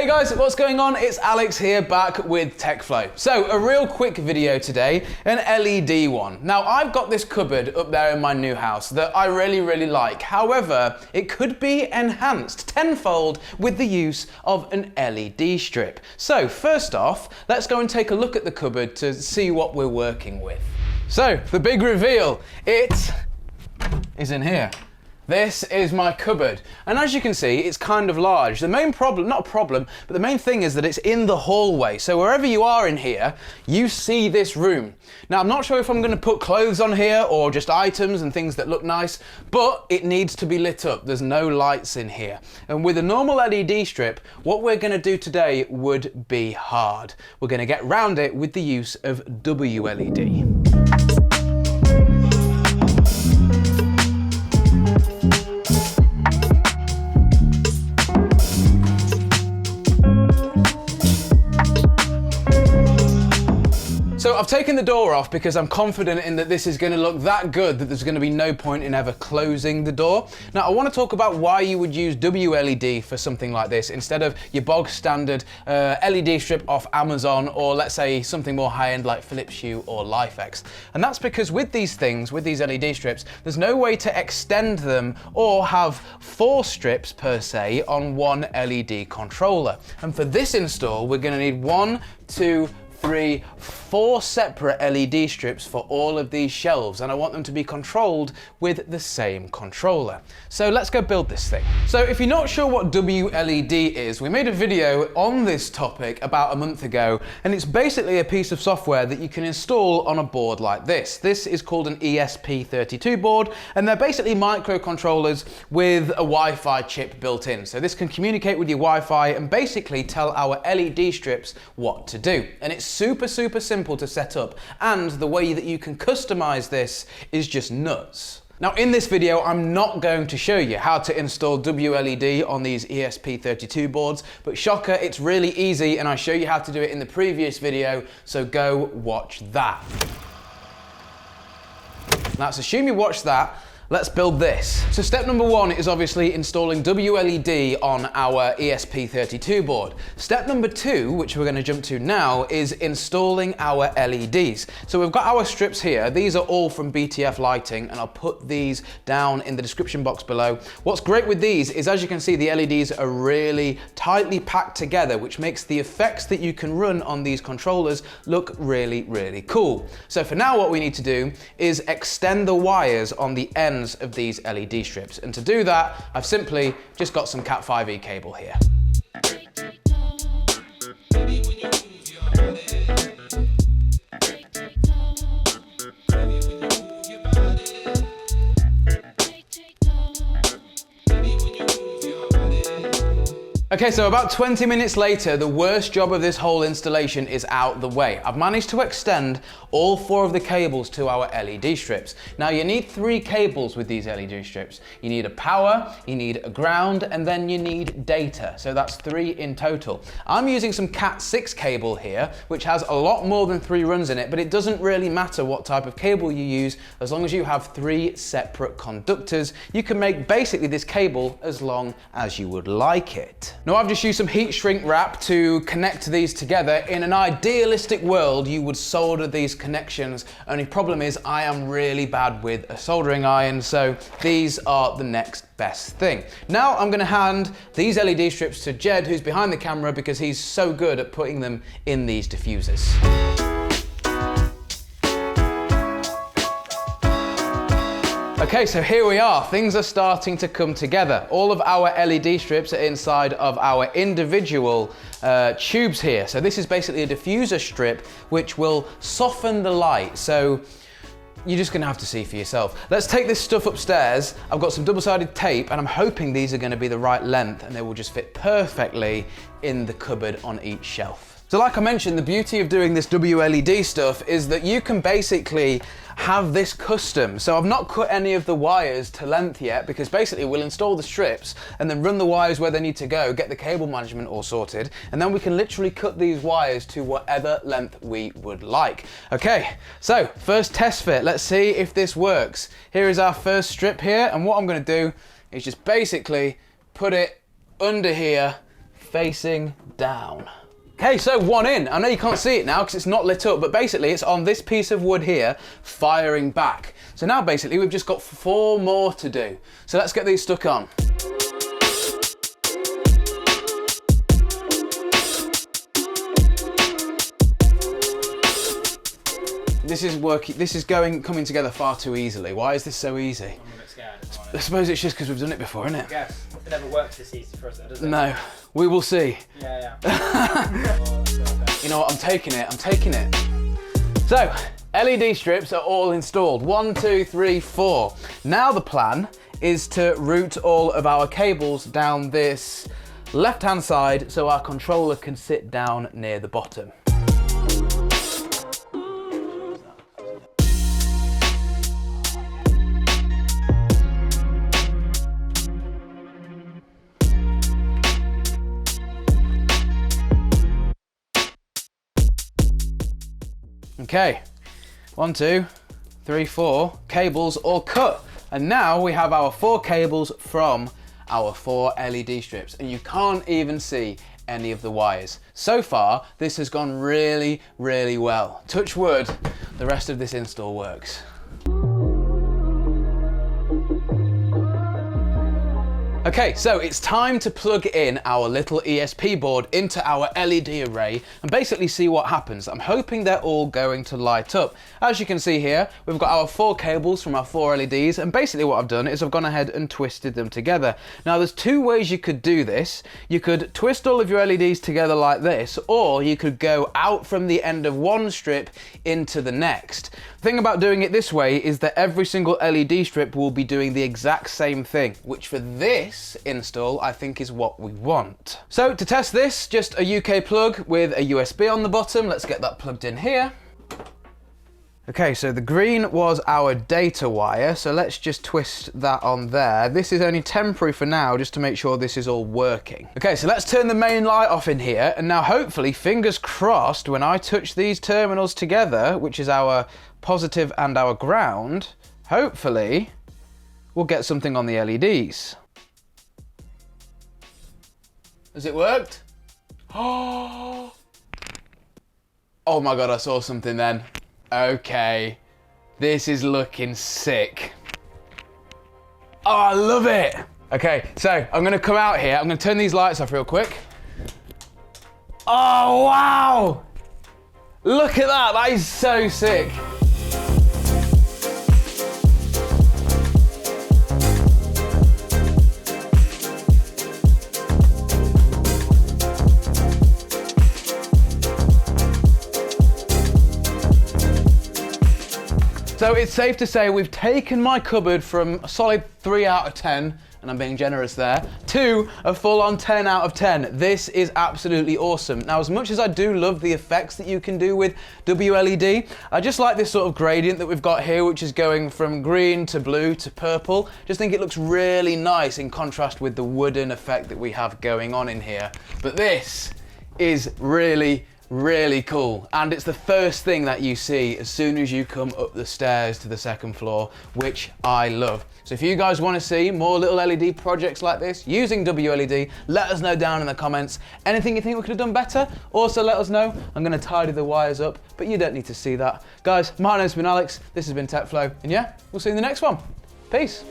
Hey guys, what's going on? It's Alex here, back with TechFlow. So, a real quick video today, an LED one. Now, I've got this cupboard up there in my new house that I really like. However, it could be enhanced tenfold with the use of an LED strip. So, first off, let's go and take a look at the cupboard to see what we're working with. So, the big reveal, it is in here. This is my cupboard, and as you can see, it's kind of large. The main problem, not a problem, but the main thing is that it's in the hallway. So wherever you are in here, you see this room. Now, I'm not sure if I'm going to put clothes on here or just items and things that look nice, but it needs to be lit up. There's no lights in here. And with a normal LED strip, what we're going to do today would be hard. We're going to get round it with the use of WLED. So I've taken the door off because I'm confident in that this is going to look that good that there's going to be no point in ever closing the door. Now I want to talk about why you would use WLED for something like this instead of your bog standard LED strip off Amazon, or let's say something more high-end like Philips Hue or Lifex. And that's because with these things, with these LED strips, there's no way to extend them or have 4 strips per se on one LED controller. And for this install, we're going to need 1, 2, 3, 4 separate LED strips for all of these shelves, and I want them to be controlled with the same controller. So let's go build this thing. So if you're not sure what WLED is, we made a video on this topic about a month ago, and it's basically a piece of software that you can install on a board like this. This is called an ESP32 board, and they're basically microcontrollers with a Wi-Fi chip built in. So this can communicate with your Wi-Fi and basically tell our LED strips what to do. And it's super simple to set up, and the way that you can customize this is just nuts. Now in this video, I'm not going to show you how to install WLED on these ESP32 boards, but shocker, it's really easy, and I show you how to do it in the previous video, so go watch that. Now let's assume you watched that. Let's build this. So step number 1 is obviously installing WLED on our ESP32 board. Step number 2, which we're going to jump to now, is installing our LEDs. So we've got our strips here. These are all from BTF Lighting, and I'll put these down in the description box below. What's great with these is, as you can see, the LEDs are really tightly packed together, which makes the effects that you can run on these controllers look really cool. So for now, what we need to do is extend the wires on the end of these LED strips, and to do that I've simply just got some Cat 5e cable here. Okay, so about 20 minutes later, the worst job of this whole installation is out the way. I've managed to extend all 4 of the cables to our LED strips. Now you need 3 cables with these LED strips. You need a power, you need a ground, and then you need data. So that's 3 in total. I'm using some Cat 6 cable here, which has a lot more than 3 runs in it, but it doesn't really matter what type of cable you use, as long as you have 3 separate conductors. You can make basically this cable as long as you would like it. Now I've just used some heat shrink wrap to connect these together. In an idealistic world, you would solder these connections. Only problem is I am really bad with a soldering iron, so these are the next best thing. Now I'm going to hand these LED strips to Jed, who's behind the camera, because he's so good at putting them in these diffusers. Okay, so here we are. Things are starting to come together. All of our LED strips are inside of our individual tubes here. So this is basically a diffuser strip which will soften the light. So you're just gonna have to see for yourself. Let's take this stuff upstairs. I've got some double-sided tape, and I'm hoping these are gonna be the right length and they will just fit perfectly in the cupboard on each shelf. So like I mentioned, the beauty of doing this WLED stuff is that you can basically have this custom. So I've not cut any of the wires to length yet, because basically we'll install the strips and then run the wires where they need to go, get the cable management all sorted, and then we can literally cut these wires to whatever length we would like. Okay, so first test fit. Let's see if this works. Here is our first strip here, and what I'm going to do is just basically put it under here facing down. Okay, so one in. I know you can't see it now because it's not lit up, but basically it's on this piece of wood here, firing back. So now basically we've just got 4 more to do. So let's get these stuck on. This is coming together far too easily. Why is this so easy? I'm a bit scared. I suppose it's just because we've done it before, isn't it? I guess. It never works this easy for us, does it? No, we will see. Yeah. You know what, I'm taking it. So, LED strips are all installed. 1, 2, 3, 4. Now the plan is to route all of our cables down this left-hand side so our controller can sit down near the bottom. Okay, 1, 2, 3, 4 cables all cut. And now we have our 4 cables from our 4 LED strips, and you can't even see any of the wires. So far, this has gone really, really well. Touch wood, the rest of this install works. Okay, so it's time to plug in our little ESP board into our LED array and basically see what happens. I'm hoping they're all going to light up. As you can see here, we've got our 4 cables from our 4 LEDs, and basically what I've done is I've gone ahead and twisted them together. Now there's 2 ways you could do this. You could twist all of your LEDs together like this, or you could go out from the end of one strip into the next. The thing about doing it this way is that every single LED strip will be doing the exact same thing, which for this install I think is what we want. So to test this, just a UK plug with a USB on the bottom. Let's get that plugged in here. Okay, so the green was our data wire, so let's just twist that on there. This is only temporary for now, just to make sure this is all working. Okay, so let's turn the main light off in here, and now hopefully, fingers crossed, when I touch these terminals together, which is our positive and our ground, hopefully we'll get something on the LEDs. Has it worked? Oh my God, I saw something then. Okay, this is looking sick. Oh, I love it. Okay, so I'm gonna come out here. I'm gonna turn these lights off real quick. Oh, wow. Look at that, that is so sick. So it's safe to say we've taken my cupboard from a solid 3 out of 10, and I'm being generous there, to a full-on 10 out of 10. This is absolutely awesome. Now, as much as I do love the effects that you can do with WLED, I just like this sort of gradient that we've got here, which is going from green to blue to purple. Just think it looks really nice in contrast with the wooden effect that we have going on in here. But this is really, really cool, and it's the first thing that you see as soon as you come up the stairs to the 2nd floor, which I love. So if you guys want to see more little LED projects like this using WLED, let us know down in the comments. Anything you think we could have done better, also let us know. I'm going to tidy the wires up, but you don't need to see that. Guys, my name's been Alex, this has been TechFlow, and yeah, we'll see you in the next one. Peace.